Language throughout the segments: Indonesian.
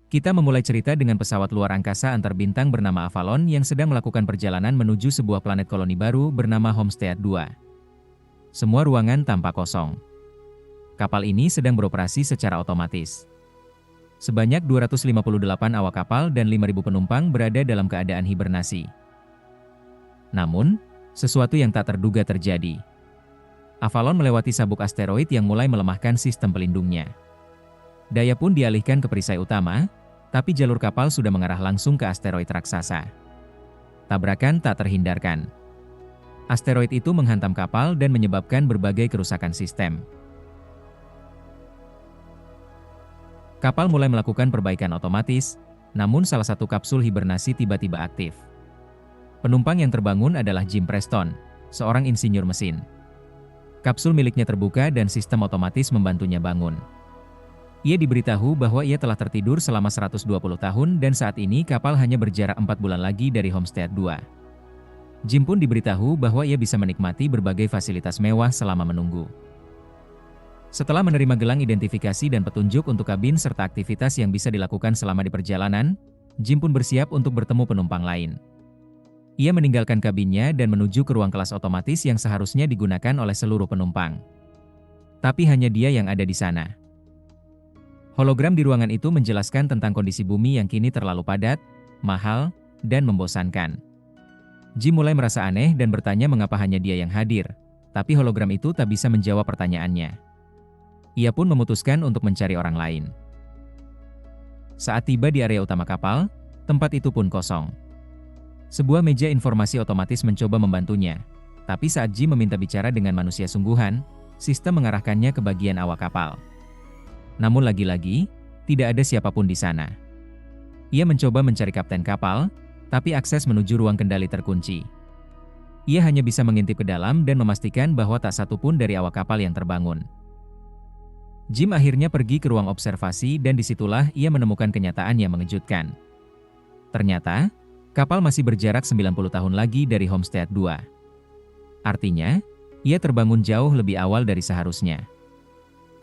Kita memulai cerita dengan pesawat luar angkasa antar bintang bernama Avalon yang sedang melakukan perjalanan menuju sebuah planet koloni baru bernama Homestead 2. Semua ruangan tampak kosong. Kapal ini sedang beroperasi secara otomatis. Sebanyak 258 awak kapal dan 5.000 penumpang berada dalam keadaan hibernasi. Namun, sesuatu yang tak terduga terjadi. Avalon melewati sabuk asteroid yang mulai melemahkan sistem pelindungnya. Daya pun dialihkan ke perisai utama, tapi jalur kapal sudah mengarah langsung ke asteroid raksasa. Tabrakan tak terhindarkan. Asteroid itu menghantam kapal dan menyebabkan berbagai kerusakan sistem. Kapal mulai melakukan perbaikan otomatis, namun salah satu kapsul hibernasi tiba-tiba aktif. Penumpang yang terbangun adalah Jim Preston, seorang insinyur mesin. Kapsul miliknya terbuka dan sistem otomatis membantunya bangun. Ia diberitahu bahwa ia telah tertidur selama 120 tahun dan saat ini kapal hanya berjarak 4 bulan lagi dari Homestead 2. Jim pun diberitahu bahwa ia bisa menikmati berbagai fasilitas mewah selama menunggu. Setelah menerima gelang identifikasi dan petunjuk untuk kabin serta aktivitas yang bisa dilakukan selama di perjalanan, Jim pun bersiap untuk bertemu penumpang lain. Ia meninggalkan kabinnya dan menuju ke ruang kelas otomatis yang seharusnya digunakan oleh seluruh penumpang. Tapi hanya dia yang ada di sana. Hologram di ruangan itu menjelaskan tentang kondisi bumi yang kini terlalu padat, mahal, dan membosankan. Jim mulai merasa aneh dan bertanya mengapa hanya dia yang hadir, tapi hologram itu tak bisa menjawab pertanyaannya. Ia pun memutuskan untuk mencari orang lain. Saat tiba di area utama kapal, tempat itu pun kosong. Sebuah meja informasi otomatis mencoba membantunya, tapi saat Jim meminta bicara dengan manusia sungguhan, sistem mengarahkannya ke bagian awak kapal. Namun lagi-lagi, tidak ada siapapun di sana. Ia mencoba mencari kapten kapal, tapi akses menuju ruang kendali terkunci. Ia hanya bisa mengintip ke dalam dan memastikan bahwa tak satu pun dari awak kapal yang terbangun. Jim akhirnya pergi ke ruang observasi dan disitulah ia menemukan kenyataan yang mengejutkan. Ternyata, kapal masih berjarak 90 tahun lagi dari Homestead 2. Artinya, ia terbangun jauh lebih awal dari seharusnya.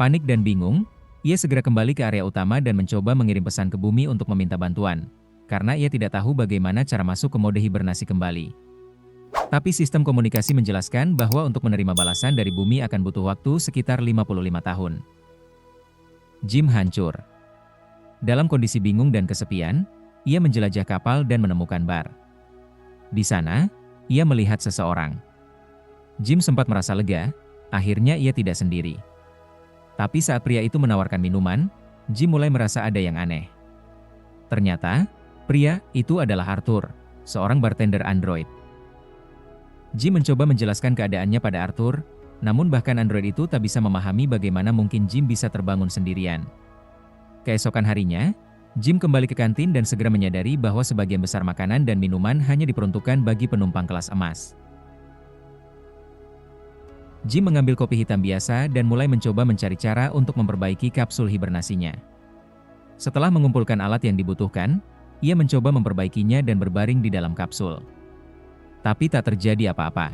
Panik dan bingung, ia segera kembali ke area utama dan mencoba mengirim pesan ke bumi untuk meminta bantuan, karena ia tidak tahu bagaimana cara masuk ke mode hibernasi kembali. Tapi sistem komunikasi menjelaskan bahwa untuk menerima balasan dari bumi akan butuh waktu sekitar 55 tahun. Jim hancur. Dalam kondisi bingung dan kesepian, ia menjelajah kapal dan menemukan bar. Di sana, ia melihat seseorang. Jim sempat merasa lega, akhirnya ia tidak sendiri. Tapi saat pria itu menawarkan minuman, Jim mulai merasa ada yang aneh. Ternyata, pria itu adalah Arthur, seorang bartender android. Jim mencoba menjelaskan keadaannya pada Arthur, namun bahkan android itu tak bisa memahami bagaimana mungkin Jim bisa terbangun sendirian. Keesokan harinya, Jim kembali ke kantin dan segera menyadari bahwa sebagian besar makanan dan minuman hanya diperuntukkan bagi penumpang kelas emas. Jim mengambil kopi hitam biasa dan mulai mencoba mencari cara untuk memperbaiki kapsul hibernasinya. Setelah mengumpulkan alat yang dibutuhkan, ia mencoba memperbaikinya dan berbaring di dalam kapsul. Tapi tak terjadi apa-apa.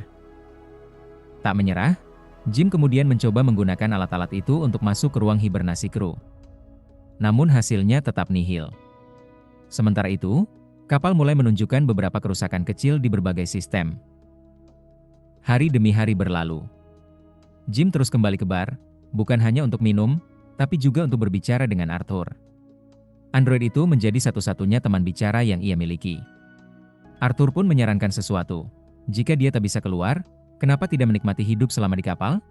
Tak menyerah, Jim kemudian mencoba menggunakan alat-alat itu untuk masuk ke ruang hibernasi kru. Namun hasilnya tetap nihil. Sementara itu, kapal mulai menunjukkan beberapa kerusakan kecil di berbagai sistem. Hari demi hari berlalu. Jim terus kembali ke bar, bukan hanya untuk minum, tapi juga untuk berbicara dengan Arthur. Android itu menjadi satu-satunya teman bicara yang ia miliki. Arthur pun menyarankan sesuatu. Jika dia tak bisa keluar, kenapa tidak menikmati hidup selama di kapal?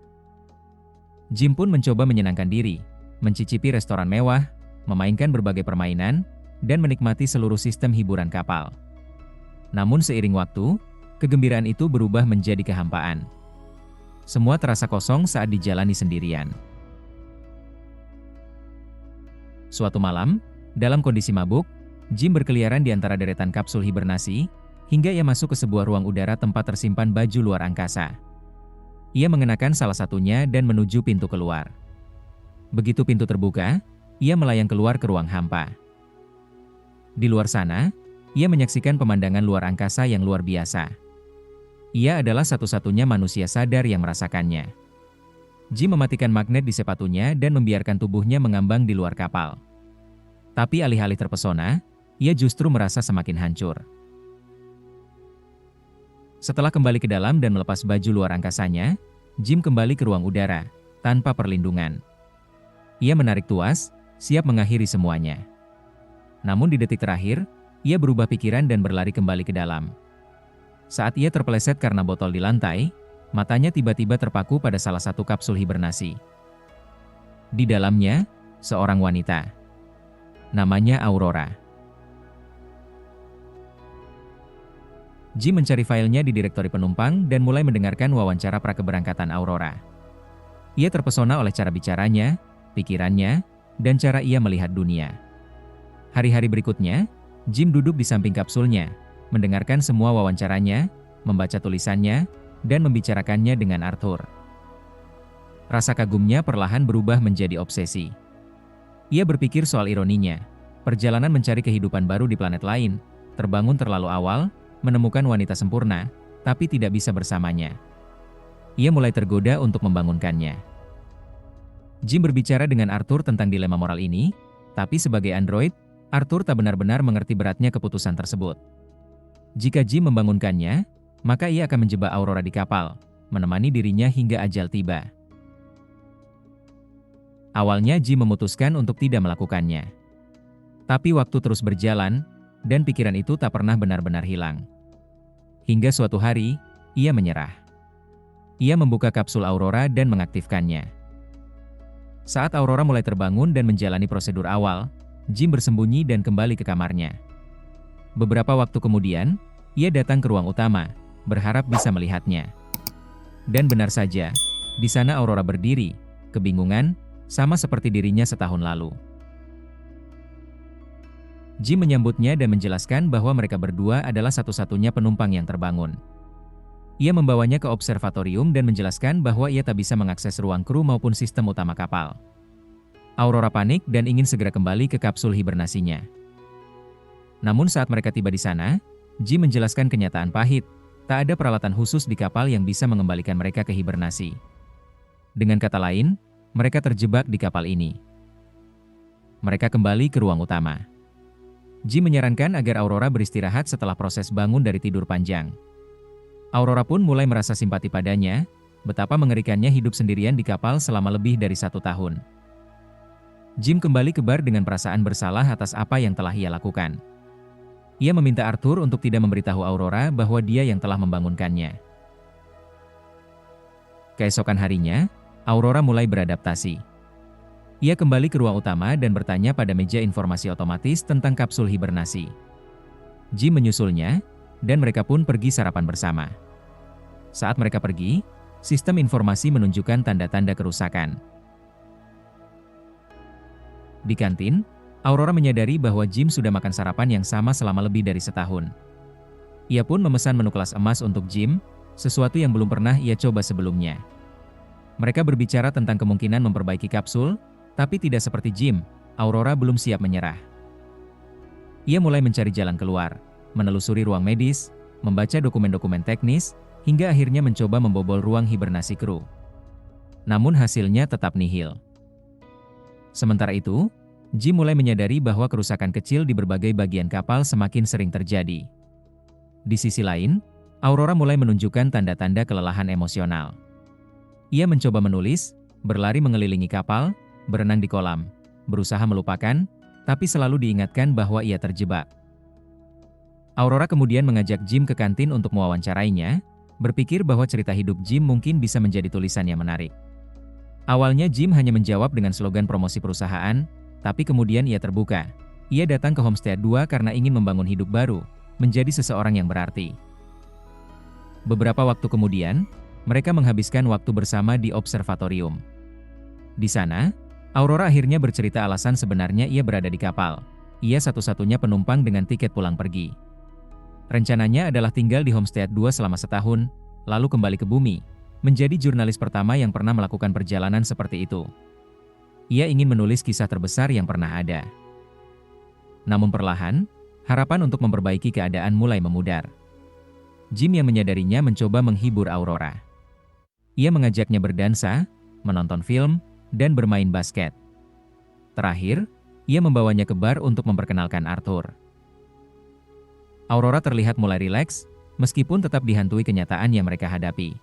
Jim pun mencoba menyenangkan diri, mencicipi restoran mewah, memainkan berbagai permainan, dan menikmati seluruh sistem hiburan kapal. Namun seiring waktu, kegembiraan itu berubah menjadi kehampaan. Semua terasa kosong saat dijalani sendirian. Suatu malam, dalam kondisi mabuk, Jim berkeliaran di antara deretan kapsul hibernasi, hingga ia masuk ke sebuah ruang udara tempat tersimpan baju luar angkasa. Ia mengenakan salah satunya dan menuju pintu keluar. Begitu pintu terbuka, ia melayang keluar ke ruang hampa. Di luar sana, ia menyaksikan pemandangan luar angkasa yang luar biasa. Ia adalah satu-satunya manusia sadar yang merasakannya. Jim mematikan magnet di sepatunya dan membiarkan tubuhnya mengambang di luar kapal. Tapi alih-alih terpesona, ia justru merasa semakin hancur. Setelah kembali ke dalam dan melepas baju luar angkasanya, Jim kembali ke ruang udara, tanpa perlindungan. Ia menarik tuas, siap mengakhiri semuanya. Namun di detik terakhir, ia berubah pikiran dan berlari kembali ke dalam. Saat ia terpeleset karena botol di lantai, matanya tiba-tiba terpaku pada salah satu kapsul hibernasi. Di dalamnya, seorang wanita. Namanya Aurora. Jim mencari filenya di direktori penumpang dan mulai mendengarkan wawancara prakeberangkatan Aurora. Ia terpesona oleh cara bicaranya, pikirannya, dan cara ia melihat dunia. Hari-hari berikutnya, Jim duduk di samping kapsulnya, mendengarkan semua wawancaranya, membaca tulisannya, dan membicarakannya dengan Arthur. Rasa kagumnya perlahan berubah menjadi obsesi. Ia berpikir soal ironinya, perjalanan mencari kehidupan baru di planet lain, terbangun terlalu awal, menemukan wanita sempurna, tapi tidak bisa bersamanya. Ia mulai tergoda untuk membangunkannya. Jim berbicara dengan Arthur tentang dilema moral ini, tapi sebagai android, Arthur tak benar-benar mengerti beratnya keputusan tersebut. Jika Jim membangunkannya, maka ia akan menjebak Aurora di kapal, menemani dirinya hingga ajal tiba. Awalnya Jim memutuskan untuk tidak melakukannya. Tapi waktu terus berjalan, dan pikiran itu tak pernah benar-benar hilang. Hingga suatu hari, ia menyerah. Ia membuka kapsul Aurora dan mengaktifkannya. Saat Aurora mulai terbangun dan menjalani prosedur awal, Jim bersembunyi dan kembali ke kamarnya. Beberapa waktu kemudian, ia datang ke ruang utama, berharap bisa melihatnya. Dan benar saja, di sana Aurora berdiri, kebingungan, sama seperti dirinya setahun lalu. Jim menyambutnya dan menjelaskan bahwa mereka berdua adalah satu-satunya penumpang yang terbangun. Ia membawanya ke observatorium dan menjelaskan bahwa ia tak bisa mengakses ruang kru maupun sistem utama kapal. Aurora panik dan ingin segera kembali ke kapsul hibernasinya. Namun saat mereka tiba di sana, Jim menjelaskan kenyataan pahit, tak ada peralatan khusus di kapal yang bisa mengembalikan mereka ke hibernasi. Dengan kata lain, mereka terjebak di kapal ini. Mereka kembali ke ruang utama. Jim menyarankan agar Aurora beristirahat setelah proses bangun dari tidur panjang. Aurora pun mulai merasa simpati padanya, betapa mengerikannya hidup sendirian di kapal selama lebih dari 1 tahun. Jim kembali ke bar dengan perasaan bersalah atas apa yang telah ia lakukan. Ia meminta Arthur untuk tidak memberitahu Aurora bahwa dia yang telah membangunkannya. Keesokan harinya, Aurora mulai beradaptasi. Ia kembali ke ruang utama dan bertanya pada meja informasi otomatis tentang kapsul hibernasi. Jim menyusulnya, dan mereka pun pergi sarapan bersama. Saat mereka pergi, sistem informasi menunjukkan tanda-tanda kerusakan. Di kantin, Aurora menyadari bahwa Jim sudah makan sarapan yang sama selama lebih dari setahun. Ia pun memesan menu kelas emas untuk Jim, sesuatu yang belum pernah ia coba sebelumnya. Mereka berbicara tentang kemungkinan memperbaiki kapsul, tapi tidak seperti Jim, Aurora belum siap menyerah. Ia mulai mencari jalan keluar, menelusuri ruang medis, membaca dokumen-dokumen teknis, hingga akhirnya mencoba membobol ruang hibernasi kru. Namun hasilnya tetap nihil. Sementara itu, Jim mulai menyadari bahwa kerusakan kecil di berbagai bagian kapal semakin sering terjadi. Di sisi lain, Aurora mulai menunjukkan tanda-tanda kelelahan emosional. Ia mencoba menulis, berlari mengelilingi kapal, berenang di kolam, berusaha melupakan, tapi selalu diingatkan bahwa ia terjebak. Aurora kemudian mengajak Jim ke kantin untuk mewawancarainya, berpikir bahwa cerita hidup Jim mungkin bisa menjadi tulisan yang menarik. Awalnya Jim hanya menjawab dengan slogan promosi perusahaan, tapi kemudian ia terbuka. Ia datang ke Homestead 2 karena ingin membangun hidup baru, menjadi seseorang yang berarti. Beberapa waktu kemudian, mereka menghabiskan waktu bersama di observatorium. Di sana, Aurora akhirnya bercerita alasan sebenarnya ia berada di kapal. Ia satu-satunya penumpang dengan tiket pulang pergi. Rencananya adalah tinggal di Homestead 2 selama setahun, lalu kembali ke bumi, menjadi jurnalis pertama yang pernah melakukan perjalanan seperti itu. Ia ingin menulis kisah terbesar yang pernah ada. Namun perlahan, harapan untuk memperbaiki keadaan mulai memudar. Jim yang menyadarinya mencoba menghibur Aurora. Ia mengajaknya berdansa, menonton film, dan bermain basket. Terakhir, Ia membawanya ke bar untuk memperkenalkan Arthur. Aurora terlihat mulai rileks, meskipun tetap dihantui kenyataan yang mereka hadapi.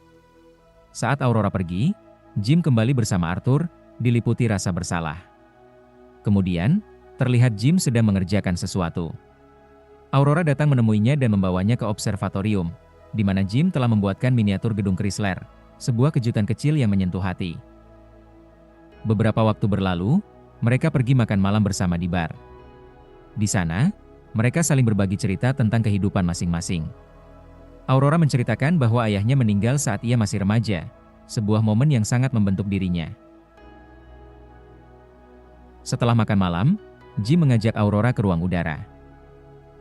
Saat Aurora pergi, Jim kembali bersama Arthur, diliputi rasa bersalah. Kemudian, terlihat Jim sedang mengerjakan sesuatu. Aurora datang menemuinya dan membawanya ke observatorium, di mana Jim telah membuatkan miniatur gedung Chrysler, sebuah kejutan kecil yang menyentuh hati. Beberapa waktu berlalu, mereka pergi makan malam bersama di bar. Di sana, mereka saling berbagi cerita tentang kehidupan masing-masing. Aurora menceritakan bahwa ayahnya meninggal saat ia masih remaja, sebuah momen yang sangat membentuk dirinya. Setelah makan malam, Jim mengajak Aurora ke ruang udara.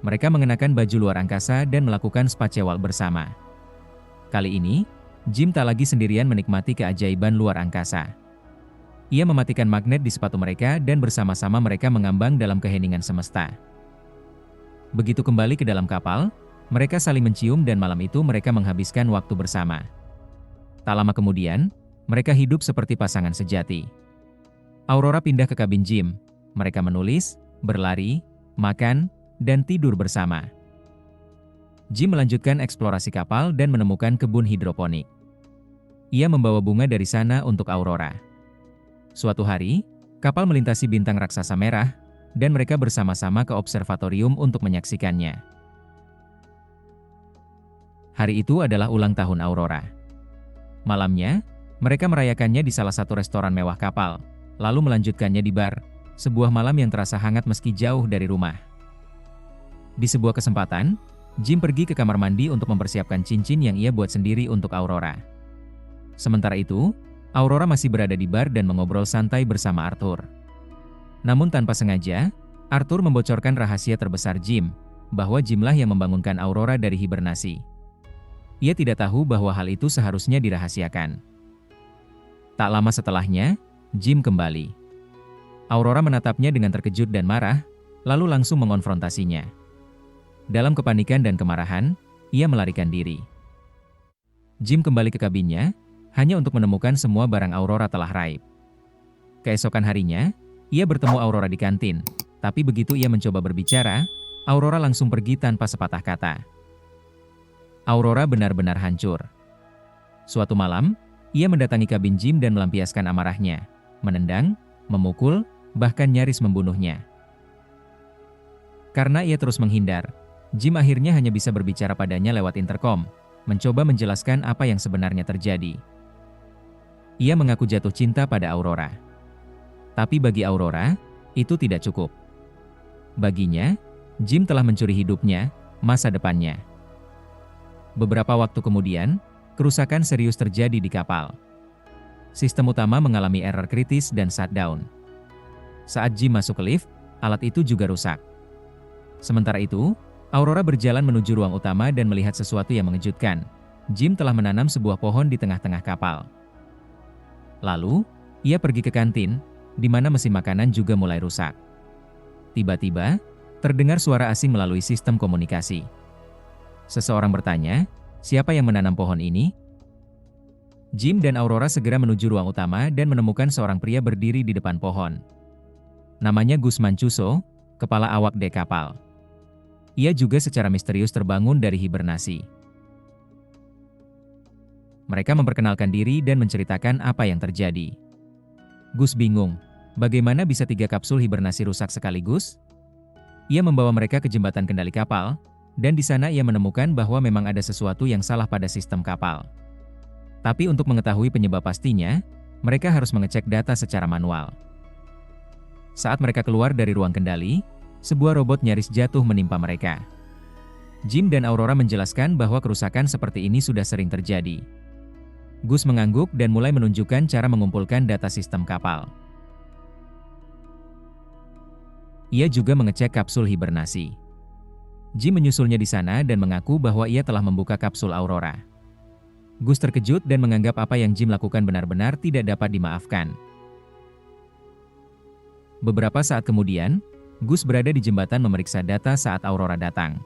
Mereka mengenakan baju luar angkasa dan melakukan spacewalk bersama. Kali ini, Jim tak lagi sendirian menikmati keajaiban luar angkasa. Ia mematikan magnet di sepatu mereka dan bersama-sama mereka mengambang dalam keheningan semesta. Begitu kembali ke dalam kapal, mereka saling mencium dan malam itu mereka menghabiskan waktu bersama. Tak lama kemudian, mereka hidup seperti pasangan sejati. Aurora pindah ke kabin Jim. Mereka menulis, berlari, makan, dan tidur bersama. Jim melanjutkan eksplorasi kapal dan menemukan kebun hidroponik. Ia membawa bunga dari sana untuk Aurora. Suatu hari, kapal melintasi bintang raksasa merah, dan mereka bersama-sama ke observatorium untuk menyaksikannya. Hari itu adalah ulang tahun Aurora. Malamnya, mereka merayakannya di salah satu restoran mewah kapal, lalu melanjutkannya di bar, sebuah malam yang terasa hangat meski jauh dari rumah. Di sebuah kesempatan, Jim pergi ke kamar mandi untuk mempersiapkan cincin yang ia buat sendiri untuk Aurora. Sementara itu, Aurora masih berada di bar dan mengobrol santai bersama Arthur. Namun tanpa sengaja, Arthur membocorkan rahasia terbesar Jim, bahwa Jimlah yang membangunkan Aurora dari hibernasi. Ia tidak tahu bahwa hal itu seharusnya dirahasiakan. Tak lama setelahnya, Jim kembali. Aurora menatapnya dengan terkejut dan marah, lalu langsung mengonfrontasinya. Dalam kepanikan dan kemarahan, ia melarikan diri. Jim kembali ke kabinnya, hanya untuk menemukan semua barang Aurora telah raib. Keesokan harinya, ia bertemu Aurora di kantin, tapi begitu ia mencoba berbicara, Aurora langsung pergi tanpa sepatah kata. Aurora benar-benar hancur. Suatu malam, ia mendatangi kabin Jim dan melampiaskan amarahnya, menendang, memukul, bahkan nyaris membunuhnya. Karena ia terus menghindar, Jim akhirnya hanya bisa berbicara padanya lewat interkom, mencoba menjelaskan apa yang sebenarnya terjadi. Ia mengaku jatuh cinta pada Aurora. Tapi bagi Aurora, itu tidak cukup. Baginya, Jim telah mencuri hidupnya, masa depannya. Beberapa waktu kemudian, kerusakan serius terjadi di kapal. Sistem utama mengalami error kritis dan shutdown. Saat Jim masuk ke lift, alat itu juga rusak. Sementara itu, Aurora berjalan menuju ruang utama dan melihat sesuatu yang mengejutkan. Jim telah menanam sebuah pohon di tengah-tengah kapal. Lalu, ia pergi ke kantin, di mana mesin makanan juga mulai rusak. Tiba-tiba, terdengar suara asing melalui sistem komunikasi. Seseorang bertanya, siapa yang menanam pohon ini? Jim dan Aurora segera menuju ruang utama dan menemukan seorang pria berdiri di depan pohon. Namanya Gus Mancuso, kepala awak dek kapal. Ia juga secara misterius terbangun dari hibernasi. Mereka memperkenalkan diri dan menceritakan apa yang terjadi. Gus bingung, bagaimana bisa 3 kapsul hibernasi rusak sekaligus? Ia membawa mereka ke jembatan kendali kapal, dan di sana ia menemukan bahwa memang ada sesuatu yang salah pada sistem kapal. Tapi untuk mengetahui penyebab pastinya, mereka harus mengecek data secara manual. Saat mereka keluar dari ruang kendali, sebuah robot nyaris jatuh menimpa mereka. Jim dan Aurora menjelaskan bahwa kerusakan seperti ini sudah sering terjadi. Gus mengangguk dan mulai menunjukkan cara mengumpulkan data sistem kapal. Ia juga mengecek kapsul hibernasi. Jim menyusulnya di sana dan mengaku bahwa ia telah membuka kapsul Aurora. Gus terkejut dan menganggap apa yang Jim lakukan benar-benar tidak dapat dimaafkan. Beberapa saat kemudian, Gus berada di jembatan memeriksa data saat Aurora datang.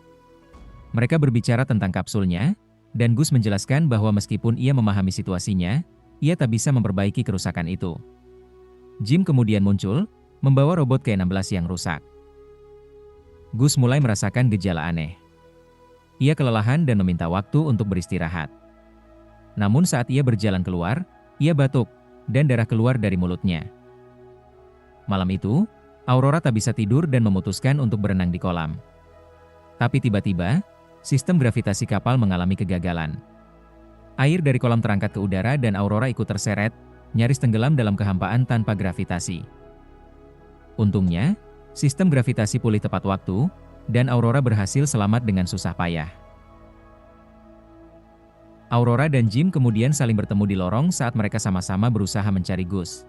Mereka berbicara tentang kapsulnya, dan Gus menjelaskan bahwa meskipun ia memahami situasinya, ia tak bisa memperbaiki kerusakan itu. Jim kemudian muncul, membawa robot K-16 yang rusak. Gus mulai merasakan gejala aneh. Ia kelelahan dan meminta waktu untuk beristirahat. Namun saat ia berjalan keluar, ia batuk, dan darah keluar dari mulutnya. Malam itu, Aurora tak bisa tidur dan memutuskan untuk berenang di kolam. Tapi tiba-tiba, sistem gravitasi kapal mengalami kegagalan. Air dari kolam terangkat ke udara dan Aurora ikut terseret, nyaris tenggelam dalam kehampaan tanpa gravitasi. Untungnya, sistem gravitasi pulih tepat waktu, dan Aurora berhasil selamat dengan susah payah. Aurora dan Jim kemudian saling bertemu di lorong saat mereka sama-sama berusaha mencari Gus.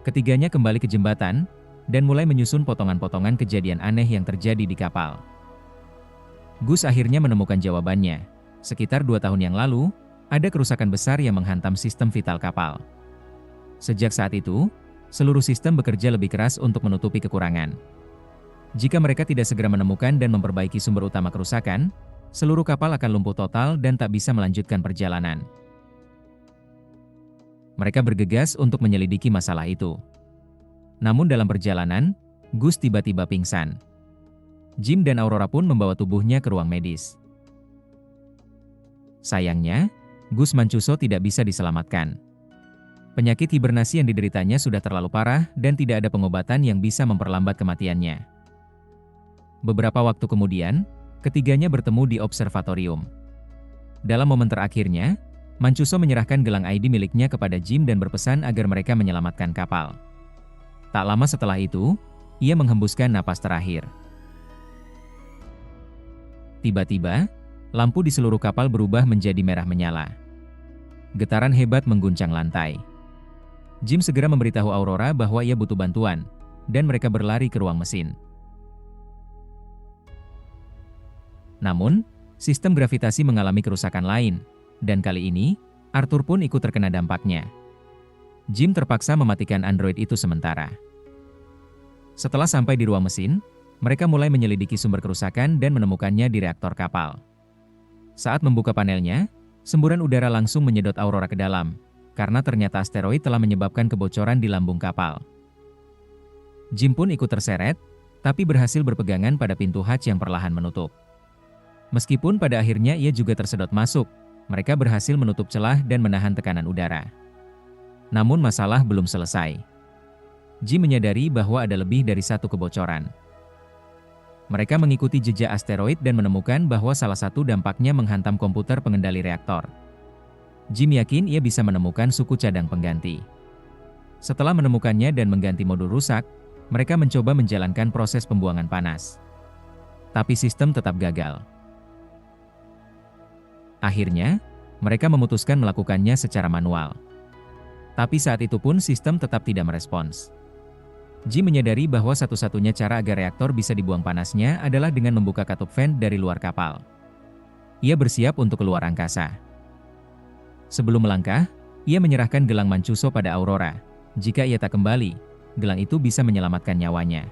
Ketiganya kembali ke jembatan, dan mulai menyusun potongan-potongan kejadian aneh yang terjadi di kapal. Gus akhirnya menemukan jawabannya. Sekitar 2 tahun yang lalu, ada kerusakan besar yang menghantam sistem vital kapal. Sejak saat itu, seluruh sistem bekerja lebih keras untuk menutupi kekurangan. Jika mereka tidak segera menemukan dan memperbaiki sumber utama kerusakan, seluruh kapal akan lumpuh total dan tak bisa melanjutkan perjalanan. Mereka bergegas untuk menyelidiki masalah itu. Namun dalam perjalanan, Gus tiba-tiba pingsan. Jim dan Aurora pun membawa tubuhnya ke ruang medis. Sayangnya, Gus Mancuso tidak bisa diselamatkan. Penyakit hibernasi yang dideritanya sudah terlalu parah dan tidak ada pengobatan yang bisa memperlambat kematiannya. Beberapa waktu kemudian, ketiganya bertemu di observatorium. Dalam momen terakhirnya, Mancuso menyerahkan gelang ID miliknya kepada Jim dan berpesan agar mereka menyelamatkan kapal. Tak lama setelah itu, ia menghembuskan napas terakhir. Tiba-tiba, lampu di seluruh kapal berubah menjadi merah menyala. Getaran hebat mengguncang lantai. Jim segera memberitahu Aurora bahwa ia butuh bantuan, dan mereka berlari ke ruang mesin. Namun, sistem gravitasi mengalami kerusakan lain, dan kali ini, Arthur pun ikut terkena dampaknya. Jim terpaksa mematikan android itu sementara. Setelah sampai di ruang mesin, mereka mulai menyelidiki sumber kerusakan dan menemukannya di reaktor kapal. Saat membuka panelnya, semburan udara langsung menyedot Aurora ke dalam, karena ternyata asteroid telah menyebabkan kebocoran di lambung kapal. Jim pun ikut terseret, tapi berhasil berpegangan pada pintu hatch yang perlahan menutup. Meskipun pada akhirnya ia juga tersedot masuk, mereka berhasil menutup celah dan menahan tekanan udara. Namun masalah belum selesai. Jim menyadari bahwa ada lebih dari satu kebocoran. Mereka mengikuti jejak asteroid dan menemukan bahwa salah satu dampaknya menghantam komputer pengendali reaktor. Jim yakin ia bisa menemukan suku cadang pengganti. Setelah menemukannya dan mengganti modul rusak, mereka mencoba menjalankan proses pembuangan panas. Tapi sistem tetap gagal. Akhirnya, mereka memutuskan melakukannya secara manual. Tapi saat itu pun sistem tetap tidak merespons. Jim menyadari bahwa satu-satunya cara agar reaktor bisa dibuang panasnya adalah dengan membuka katup vent dari luar kapal. Ia bersiap untuk keluar angkasa. Sebelum melangkah, ia menyerahkan gelang Mancuso pada Aurora. Jika ia tak kembali, gelang itu bisa menyelamatkan nyawanya.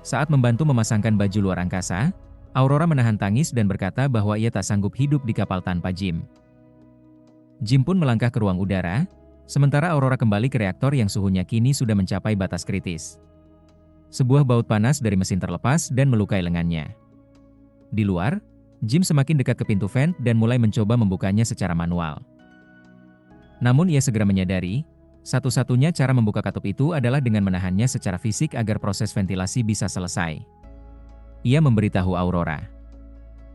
Saat membantu memasangkan baju luar angkasa, Aurora menahan tangis dan berkata bahwa ia tak sanggup hidup di kapal tanpa Jim. Jim pun melangkah ke ruang udara, sementara Aurora kembali ke reaktor yang suhunya kini sudah mencapai batas kritis. Sebuah baut panas dari mesin terlepas dan melukai lengannya. Di luar, Jim semakin dekat ke pintu vent dan mulai mencoba membukanya secara manual. Namun ia segera menyadari, satu-satunya cara membuka katup itu adalah dengan menahannya secara fisik agar proses ventilasi bisa selesai. Ia memberitahu Aurora.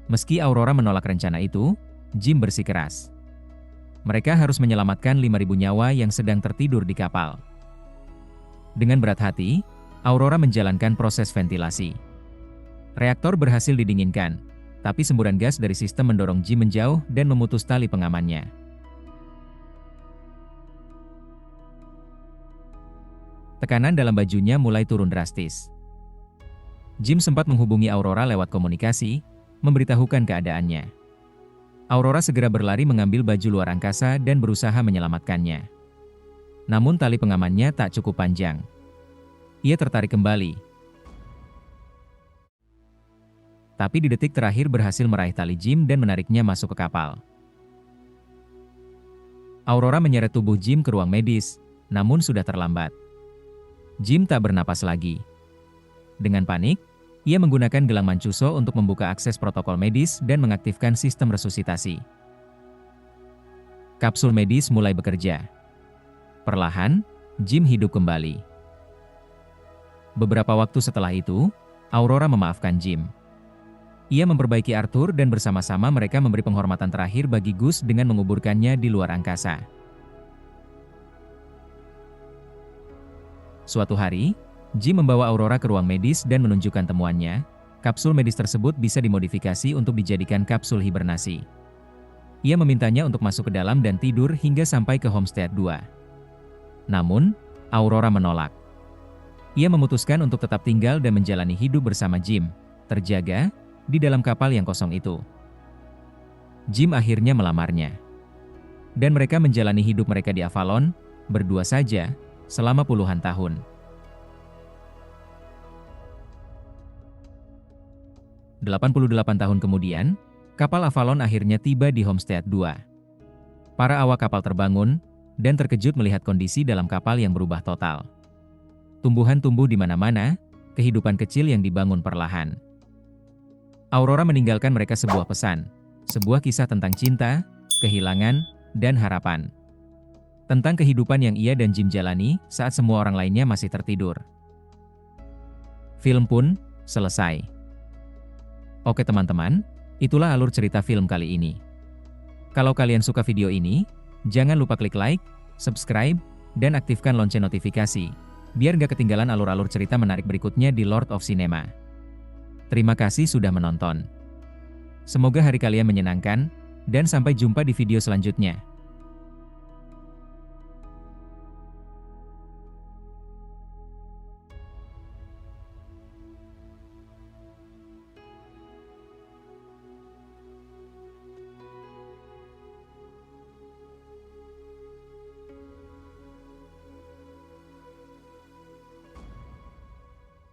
Meski Aurora menolak rencana itu, Jim bersikeras. Mereka harus menyelamatkan 5.000 nyawa yang sedang tertidur di kapal. Dengan berat hati, Aurora menjalankan proses ventilasi. Reaktor berhasil didinginkan, tapi semburan gas dari sistem mendorong Jim menjauh dan memutus tali pengamannya. Tekanan dalam bajunya mulai turun drastis. Jim sempat menghubungi Aurora lewat komunikasi, memberitahukan keadaannya. Aurora segera berlari mengambil baju luar angkasa dan berusaha menyelamatkannya. Namun tali pengamannya tak cukup panjang. Ia tertarik kembali. Tapi di detik terakhir berhasil meraih tali Jim dan menariknya masuk ke kapal. Aurora menyeret tubuh Jim ke ruang medis, namun sudah terlambat. Jim tak bernapas lagi. Dengan panik, ia menggunakan gelang Mancuso untuk membuka akses protokol medis dan mengaktifkan sistem resusitasi. Kapsul medis mulai bekerja. Perlahan, Jim hidup kembali. Beberapa waktu setelah itu, Aurora memaafkan Jim. Ia memperbaiki Arthur dan bersama-sama mereka memberi penghormatan terakhir bagi Gus dengan menguburkannya di luar angkasa. Suatu hari, Jim membawa Aurora ke ruang medis dan menunjukkan temuannya. Kapsul medis tersebut bisa dimodifikasi untuk dijadikan kapsul hibernasi. Ia memintanya untuk masuk ke dalam dan tidur hingga sampai ke Homestead 2. Namun, Aurora menolak. Ia memutuskan untuk tetap tinggal dan menjalani hidup bersama Jim, terjaga di dalam kapal yang kosong itu. Jim akhirnya melamarnya. Dan mereka menjalani hidup mereka di Avalon, berdua saja, selama puluhan tahun. "88 tahun kemudian, kapal Avalon akhirnya tiba di Homestead 2. Para awak kapal terbangun, dan terkejut melihat kondisi dalam kapal yang berubah total. Tumbuhan tumbuh di mana-mana, kehidupan kecil yang dibangun perlahan. Aurora meninggalkan mereka sebuah pesan, sebuah kisah tentang cinta, kehilangan, dan harapan. Tentang kehidupan yang ia dan Jim jalani saat semua orang lainnya masih tertidur. Film pun selesai. Oke teman-teman, itulah alur cerita film kali ini. Kalau kalian suka video ini, jangan lupa klik like, subscribe, dan aktifkan lonceng notifikasi, biar gak ketinggalan alur-alur cerita menarik berikutnya di Lord of Cinema. Terima kasih sudah menonton. Semoga hari kalian menyenangkan, dan sampai jumpa di video selanjutnya.